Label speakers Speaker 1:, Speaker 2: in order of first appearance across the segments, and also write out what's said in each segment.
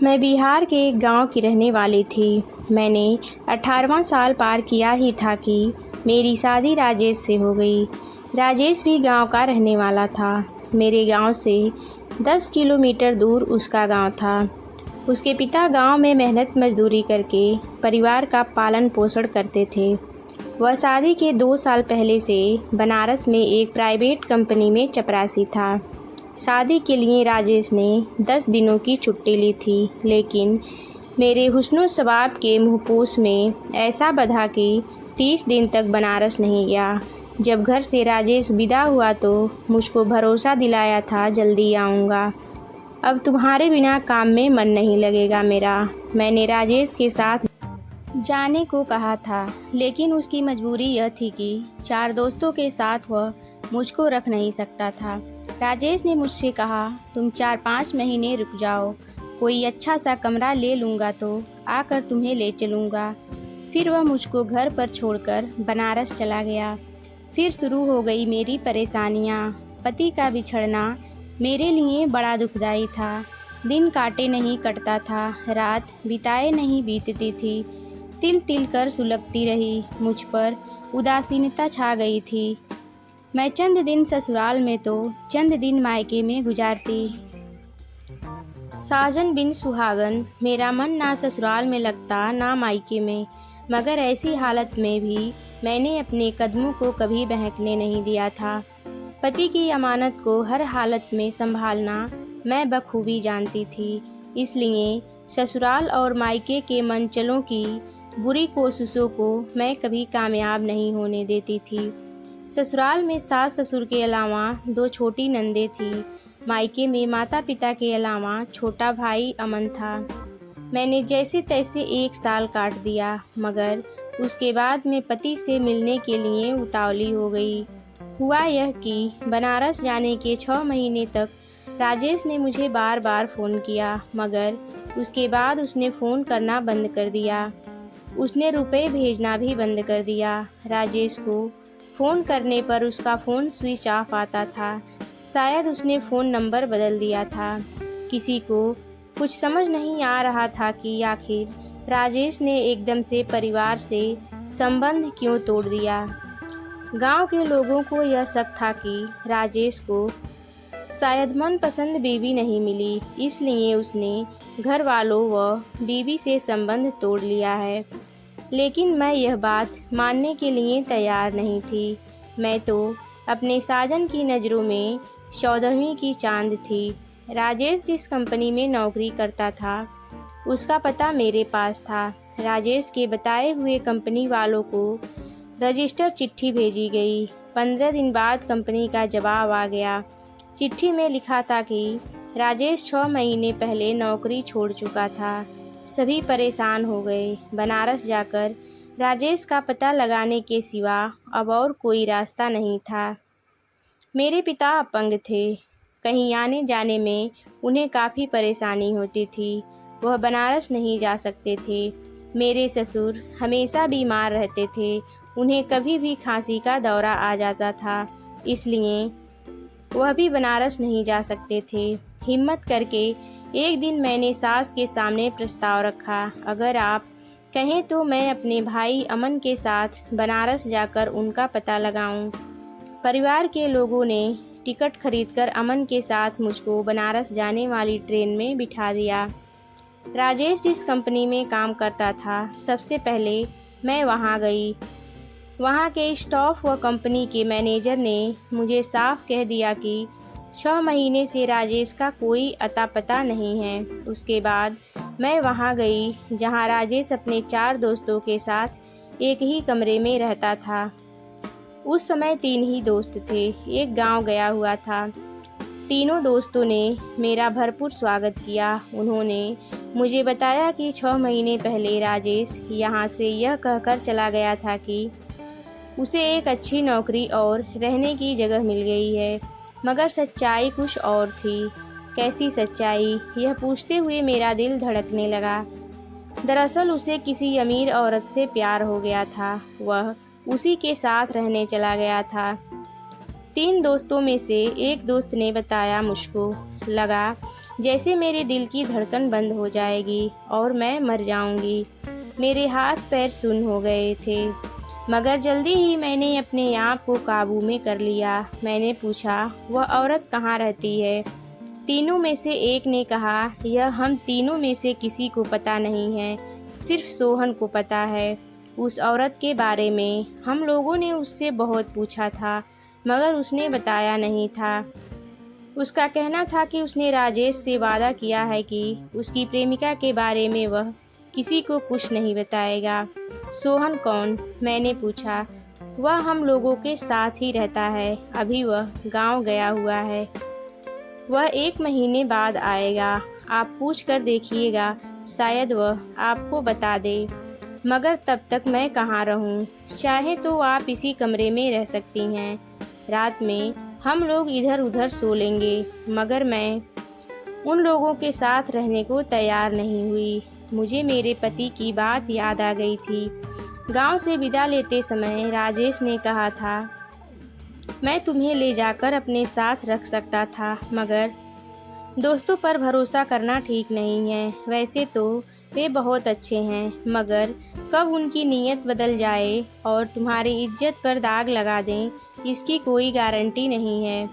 Speaker 1: मैं बिहार के एक गांव की रहने वाली थी। मैंने 18वां साल पार किया ही था कि मेरी शादी राजेश से हो गई। राजेश भी गांव का रहने वाला था। मेरे गांव से 10 किलोमीटर दूर उसका गांव था। उसके पिता गांव में मेहनत मजदूरी करके परिवार का पालन पोषण करते थे। वह शादी के 2 साल पहले से बनारस में एक प्राइवेट कंपनी में चपरासी था। शादी के लिए राजेश ने 10 दिनों की छुट्टी ली थी, लेकिन मेरे हुस्न सवाब के मुँहपूस में ऐसा बधा कि 30 दिन तक बनारस नहीं गया। जब घर से राजेश विदा हुआ तो मुझको भरोसा दिलाया था जल्दी आऊँगा। अब तुम्हारे बिना काम में मन नहीं लगेगा मेरा। मैंने राजेश के साथ जाने को कहा था, लेकिन उसकी मजबूरी यह थी कि 4 दोस्तों के साथ वह मुझको रख नहीं सकता था। राजेश ने मुझसे कहा, तुम 4-5 महीने रुक जाओ, कोई अच्छा सा कमरा ले लूँगा तो आकर तुम्हें ले चलूँगा। फिर वह मुझको घर पर छोड़कर बनारस चला गया। फिर शुरू हो गई मेरी परेशानियाँ। पति का बिछड़ना मेरे लिए बड़ा दुखदाई था। दिन काटे नहीं कटता था, रात बिताए नहीं बीतती थी। तिल तिल कर सुलगती रही। मुझ पर उदासीनता छा गई थी। मैं चंद दिन ससुराल में तो चंद दिन मायके में गुजारती। साजन बिन सुहागन, मेरा मन ना ससुराल में लगता ना मायके में। मगर ऐसी हालत में भी मैंने अपने कदमों को कभी बहकने नहीं दिया था। पति की अमानत को हर हालत में संभालना मैं बखूबी जानती थी। इसलिए ससुराल और मायके के मनचलों की बुरी कोशिशों को मैं कभी कामयाब नहीं होने देती थी। ससुराल में सास ससुर के अलावा 2 छोटी नंदें थीं। मायके में माता पिता के अलावा छोटा भाई अमन था। मैंने जैसे तैसे 1 साल काट दिया, मगर उसके बाद मैं पति से मिलने के लिए उतावली हो गई। हुआ यह कि बनारस जाने के 6 महीने तक राजेश ने मुझे बार बार फ़ोन किया, मगर उसके बाद उसने फ़ोन करना बंद कर दिया। उसने रुपए भेजना भी बंद कर दिया। राजेश को फ़ोन करने पर उसका फ़ोन स्विच ऑफ आता था। शायद उसने फ़ोन नंबर बदल दिया था। किसी को कुछ समझ नहीं आ रहा था कि आखिर राजेश ने एकदम से परिवार से संबंध क्यों तोड़ दिया। गांव के लोगों को यह शक था कि राजेश को शायद मनपसंद बीवी नहीं मिली, इसलिए उसने घर वालों व बीवी से संबंध तोड़ लिया है। लेकिन मैं यह बात मानने के लिए तैयार नहीं थी। मैं तो अपने साजन की नज़रों में 14वीं की चांद थी। राजेश जिस कंपनी में नौकरी करता था उसका पता मेरे पास था। राजेश के बताए हुए कंपनी वालों को रजिस्टर चिट्ठी भेजी गई। 15 दिन बाद कंपनी का जवाब आ गया। चिट्ठी में लिखा था कि राजेश 6 महीने पहले नौकरी छोड़ चुका था। सभी परेशान हो गए। बनारस जाकर राजेश का पता लगाने के सिवा अब और कोई रास्ता नहीं था। मेरे पिता अपंग थे। कहीं आने जाने में उन्हें काफ़ी परेशानी होती थी। वह बनारस नहीं जा सकते थे। मेरे ससुर हमेशा बीमार रहते थे। उन्हें कभी भी खांसी का दौरा आ जाता था, इसलिए वह भी बनारस नहीं जा सकते थे। हिम्मत करके एक दिन मैंने सास के सामने प्रस्ताव रखा, अगर आप कहें तो मैं अपने भाई अमन के साथ बनारस जाकर उनका पता लगाऊं। परिवार के लोगों ने टिकट खरीदकर अमन के साथ मुझको बनारस जाने वाली ट्रेन में बिठा दिया। राजेश जिस कंपनी में काम करता था, सबसे पहले मैं वहां गई। वहां के स्टाफ व कंपनी के मैनेजर ने मुझे साफ कह दिया कि 6 महीने से राजेश का कोई अता पता नहीं है। उसके बाद मैं वहां गई जहां राजेश अपने 4 दोस्तों के साथ एक ही कमरे में रहता था। उस समय 3 ही दोस्त थे। एक गांव गया हुआ था। तीनों दोस्तों ने मेरा भरपूर स्वागत किया। उन्होंने मुझे बताया कि 6 महीने पहले राजेश यहाँ से यह कहकर चला गया था कि उसे एक अच्छी नौकरी और रहने की जगह मिल गई है। मगर सच्चाई कुछ और थी। कैसी सच्चाई, यह पूछते हुए मेरा दिल धड़कने लगा। दरअसल उसे किसी अमीर औरत से प्यार हो गया था। वह उसी के साथ रहने चला गया था। 3 दोस्तों में से एक दोस्त ने बताया, मुझको लगा जैसे मेरे दिल की धड़कन बंद हो जाएगी और मैं मर जाऊंगी। मेरे हाथ पैर सुन्न हो गए थे, मगर जल्दी ही मैंने अपने आप को काबू में कर लिया। मैंने पूछा, वह औरत कहाँ रहती है? तीनों में से एक ने कहा, यह हम तीनों में से किसी को पता नहीं है, सिर्फ सोहन को पता है। उस औरत के बारे में हम लोगों ने उससे बहुत पूछा था, मगर उसने बताया नहीं था। उसका कहना था कि उसने राजेश से वादा किया है कि उसकी प्रेमिका के बारे में वह किसी को कुछ नहीं बताएगा। सोहन कौन? मैंने पूछा। वह हम लोगों के साथ ही रहता है, अभी वह गांव गया हुआ है। वह 1 महीने बाद आएगा। आप पूछ कर देखिएगा, शायद वह आपको बता दे। मगर तब तक मैं कहाँ रहूँ? चाहे तो आप इसी कमरे में रह सकती हैं। रात में हम लोग इधर उधर सो लेंगे, मगर मैं उन लोगों के साथ रहने को तैयार नहीं हुई। मुझे मेरे पति की बात याद आ गई थी। गांव से विदा लेते समय राजेश ने कहा था, मैं तुम्हें ले जाकर अपने साथ रख सकता था, मगर दोस्तों पर भरोसा करना ठीक नहीं है। वैसे तो वे बहुत अच्छे हैं, मगर कब उनकी नीयत बदल जाए और तुम्हारी इज्जत पर दाग लगा दें, इसकी कोई गारंटी नहीं है।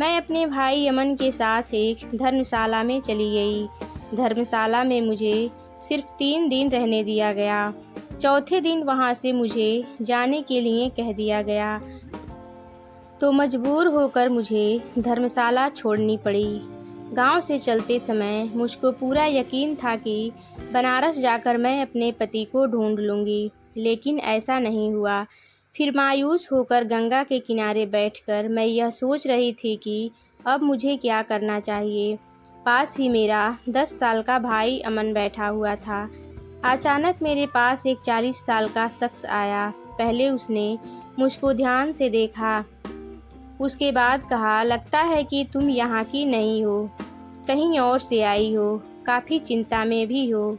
Speaker 1: मैं अपने भाई अमन के साथ एक धर्मशाला में चली गई। धर्मशाला में मुझे सिर्फ 3 दिन रहने दिया गया। चौथे दिन वहाँ से मुझे जाने के लिए कह दिया गया, तो मजबूर होकर मुझे धर्मशाला छोड़नी पड़ी। गांव से चलते समय मुझको पूरा यकीन था कि बनारस जाकर मैं अपने पति को ढूंढ लूँगी, लेकिन ऐसा नहीं हुआ। फिर मायूस होकर गंगा के किनारे बैठकर मैं यह सोच रही थी कि अब मुझे क्या करना चाहिए। पास ही मेरा 10 साल का भाई अमन बैठा हुआ था। अचानक मेरे पास एक 40 साल का शख्स आया। पहले उसने मुझको ध्यान से देखा, उसके बाद कहा, लगता है कि तुम यहाँ की नहीं हो, कहीं और से आई हो, काफ़ी चिंता में भी हो।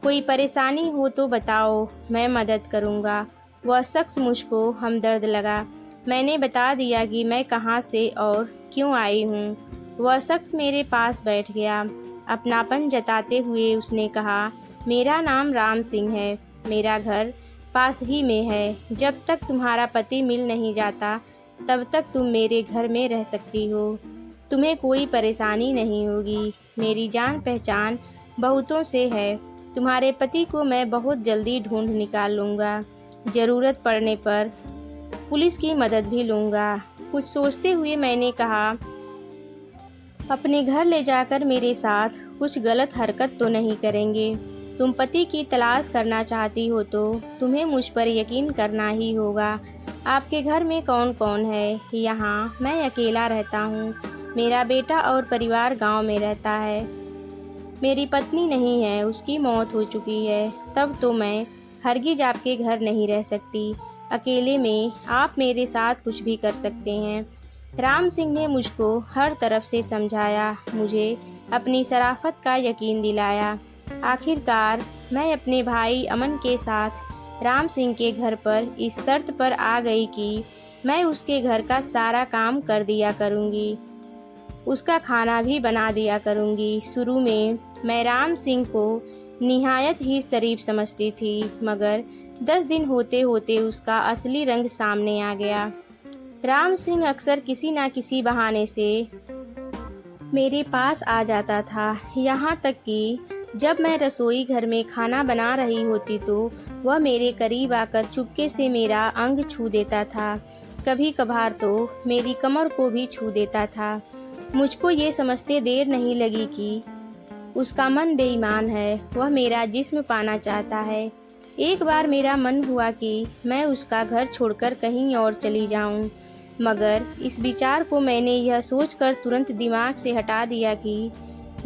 Speaker 1: कोई परेशानी हो तो बताओ, मैं मदद करूँगा। वह शख्स मुझको हमदर्द लगा। मैंने बता दिया कि मैं कहाँ से और क्यों आई हूँ। वह शख्स मेरे पास बैठ गया। अपनापन जताते हुए उसने कहा, मेरा नाम राम सिंह है, मेरा घर पास ही में है। जब तक तुम्हारा पति मिल नहीं जाता तब तक तुम मेरे घर में रह सकती हो। तुम्हें कोई परेशानी नहीं होगी। मेरी जान पहचान बहुतों से है। तुम्हारे पति को मैं बहुत जल्दी ढूंढ निकाल लूँगा। ज़रूरत पड़ने पर पुलिस की मदद भी लूँगा। कुछ सोचते हुए मैंने कहा, अपने घर ले जाकर मेरे साथ कुछ गलत हरकत तो नहीं करेंगे? तुम पति की तलाश करना चाहती हो तो तुम्हें मुझ पर यकीन करना ही होगा। आपके घर में कौन कौन है? यहाँ मैं अकेला रहता हूँ। मेरा बेटा और परिवार गांव में रहता है। मेरी पत्नी नहीं है, उसकी मौत हो चुकी है। तब तो मैं हरगिज आपके घर नहीं रह सकती। अकेले में आप मेरे साथ कुछ भी कर सकते हैं। राम सिंह ने मुझको हर तरफ से समझाया, मुझे अपनी शराफत का यकीन दिलाया। आखिरकार मैं अपने भाई अमन के साथ राम सिंह के घर पर इस शर्त पर आ गई कि मैं उसके घर का सारा काम कर दिया करूँगी, उसका खाना भी बना दिया करूँगी। शुरू में मैं राम सिंह को निहायत ही शरीफ समझती थी, मगर 10 दिन होते होते उसका असली रंग सामने आ गया। राम सिंह अक्सर किसी न किसी बहाने से मेरे पास आ जाता था। यहाँ तक कि जब मैं रसोई घर में खाना बना रही होती तो वह मेरे करीब आकर चुपके से मेरा अंग छू देता था। कभी कभार तो मेरी कमर को भी छू देता था। मुझको ये समझते देर नहीं लगी कि उसका मन बेईमान है, वह मेरा जिस्म पाना चाहता है। एक बार मेरा मन हुआ कि मैं उसका घर छोड़कर कहीं और चली जाऊं, मगर इस विचार को मैंने यह सोचकर तुरंत दिमाग से हटा दिया कि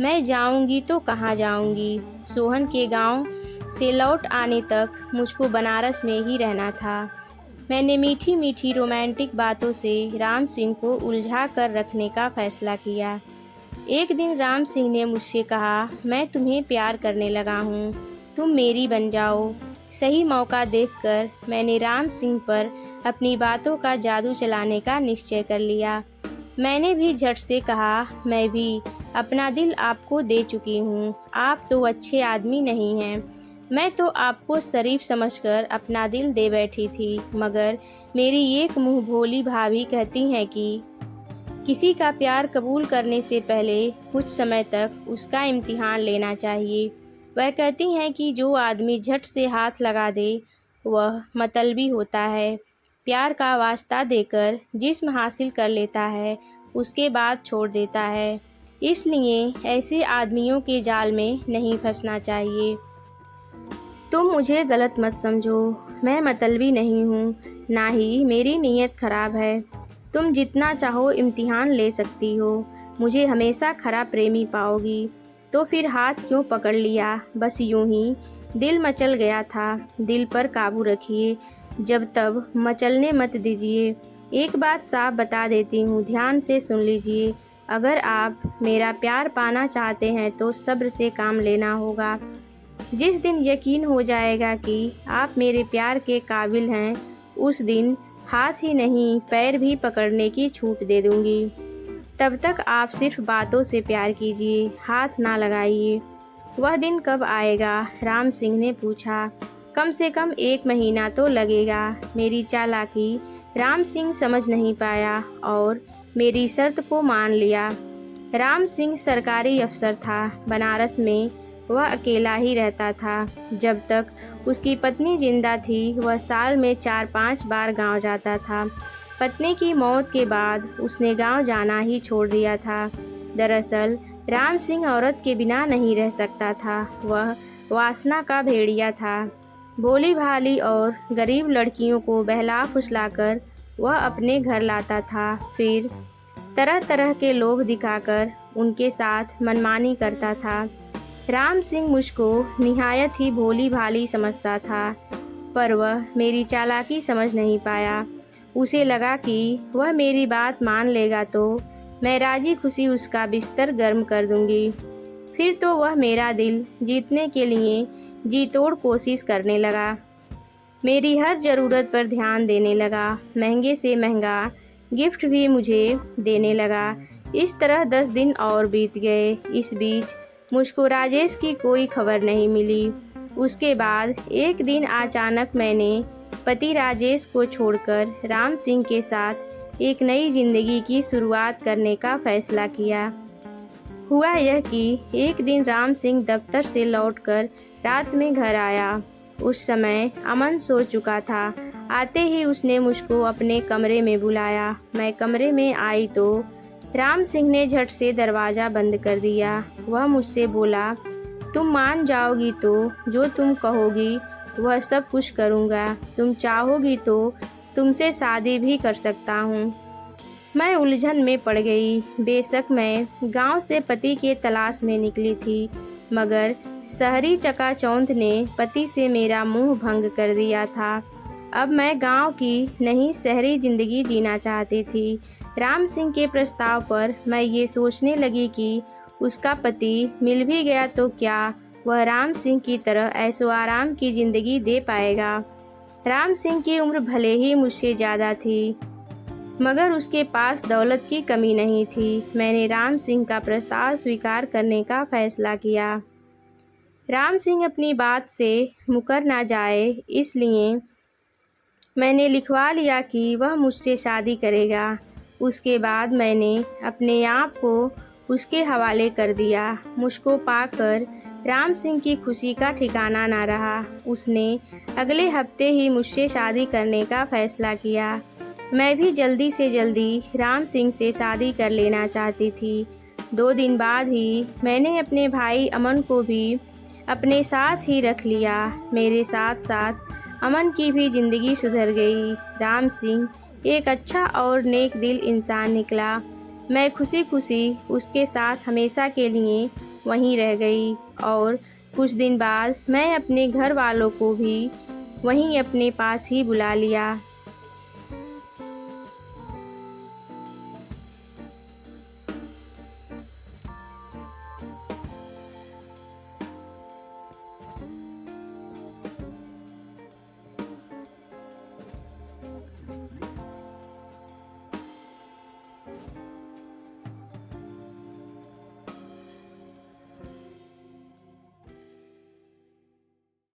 Speaker 1: मैं जाऊंगी तो कहाँ जाऊंगी। सोहन के गांव से लौट आने तक मुझको बनारस में ही रहना था। मैंने मीठी मीठी रोमांटिक बातों से राम सिंह को उलझा कर रखने का फैसला किया। एक दिन राम सिंह ने मुझसे कहा, मैं तुम्हें प्यार करने लगा हूँ, तुम मेरी बन जाओ। सही मौका देखकर मैंने राम सिंह पर अपनी बातों का जादू चलाने का निश्चय कर लिया। मैंने भी झट से कहा, मैं भी अपना दिल आपको दे चुकी हूँ। आप तो अच्छे आदमी नहीं हैं। मैं तो आपको शरीफ समझकर अपना दिल दे बैठी थी, मगर मेरी एक मुँह भोली भाभी कहती हैं कि किसी का प्यार कबूल करने से पहले कुछ समय तक उसका इम्तिहान लेना चाहिए। वह कहती हैं कि जो आदमी झट से हाथ लगा दे वह मतलबी होता है। प्यार का वास्ता देकर जिस्म हासिल कर लेता है, उसके बाद छोड़ देता है। इसलिए ऐसे आदमियों के जाल में नहीं फंसना चाहिए। तुम मुझे गलत मत समझो, मैं मतलबी नहीं हूँ, ना ही मेरी नीयत खराब है। तुम जितना चाहो इम्तिहान ले सकती हो, मुझे हमेशा खरा प्रेमी पाओगी। तो फिर हाथ क्यों पकड़ लिया? बस यूं ही दिल मचल गया था। दिल पर काबू रखिए, जब तब मचलने मत दीजिए। एक बात साफ बता देती हूँ, ध्यान से सुन लीजिए। अगर आप मेरा प्यार पाना चाहते हैं तो सब्र से काम लेना होगा। जिस दिन यकीन हो जाएगा कि आप मेरे प्यार के काबिल हैं, उस दिन हाथ ही नहीं पैर भी पकड़ने की छूट दे दूंगी। तब तक आप सिर्फ बातों से प्यार कीजिए, हाथ ना लगाइए। वह दिन कब आएगा? राम सिंह ने पूछा। कम से कम 1 महीना तो लगेगा। मेरी चालाकी राम सिंह समझ नहीं पाया और मेरी शर्त को मान लिया। राम सिंह सरकारी अफसर था। बनारस में वह अकेला ही रहता था। जब तक उसकी पत्नी जिंदा थी, वह साल में 4-5 बार गांव जाता था। पत्नी की मौत के बाद उसने गांव जाना ही छोड़ दिया था। दरअसल राम सिंह औरत के बिना नहीं रह सकता था। वह वासना का भेड़िया था। भोली भाली और गरीब लड़कियों को बहला फुसलाकर वह अपने घर लाता था। फिर तरह तरह के लोभ दिखाकर उनके साथ मनमानी करता था। राम सिंह मुझको निहायत ही भोली भाली समझता था, पर वह मेरी चालाकी समझ नहीं पाया। उसे लगा कि वह मेरी बात मान लेगा तो मैं राजी खुशी उसका बिस्तर गर्म कर दूंगी। फिर तो वह मेरा दिल जीतने के लिए जी तोड़ कोशिश करने लगा। मेरी हर ज़रूरत पर ध्यान देने लगा। महंगे से महंगा गिफ्ट भी मुझे देने लगा। इस तरह 10 दिन और बीत गए। इस बीच मुझको राजेश की कोई खबर नहीं मिली। उसके बाद एक दिन अचानक मैंने पति राजेश को छोड़कर राम सिंह के साथ एक नई जिंदगी की शुरुआत करने का फैसला किया। हुआ यह कि एक दिन राम सिंह दफ्तर से लौटकर रात में घर आया। उस समय अमन सो चुका था। आते ही उसने मुझको अपने कमरे में बुलाया। मैं कमरे में आई तो राम सिंह ने झट से दरवाज़ा बंद कर दिया। वह मुझसे बोला, तुम मान जाओगी तो जो तुम कहोगी वह सब कुछ करूँगा। तुम चाहोगी तो तुमसे शादी भी कर सकता हूँ। मैं उलझन में पड़ गई। बेशक मैं गांव से पति के तलाश में निकली थी, मगर शहरी चकाचौंध ने पति से मेरा मुंह भंग कर दिया था। अब मैं गांव की नहीं शहरी ज़िंदगी जीना चाहती थी। राम सिंह के प्रस्ताव पर मैं ये सोचने लगी कि उसका पति मिल भी गया तो क्या वह राम सिंह की तरह ऐशो आराम की ज़िंदगी दे पाएगा। राम सिंह की उम्र भले ही मुझसे ज़्यादा थी, मगर उसके पास दौलत की कमी नहीं थी। मैंने राम सिंह का प्रस्ताव स्वीकार करने का फैसला किया। राम सिंह अपनी बात से मुकर ना जाए, इसलिए मैंने लिखवा लिया कि वह मुझसे शादी करेगा। उसके बाद मैंने अपने आप को उसके हवाले कर दिया। मुझको पाकर राम सिंह की खुशी का ठिकाना ना रहा। उसने अगले हफ्ते ही मुझसे शादी करने का फैसला किया। मैं भी जल्दी से जल्दी राम सिंह से शादी कर लेना चाहती थी। 2 दिन बाद ही मैंने अपने भाई अमन को भी अपने साथ ही रख लिया। मेरे साथ साथ अमन की भी ज़िंदगी सुधर गई। राम सिंह एक अच्छा और नेक दिल इंसान निकला। मैं खुशी खुशी उसके साथ हमेशा के लिए वहीं रह गई और कुछ दिन बाद मैं अपने घर वालों को भी वहीं अपने पास ही बुला लिया।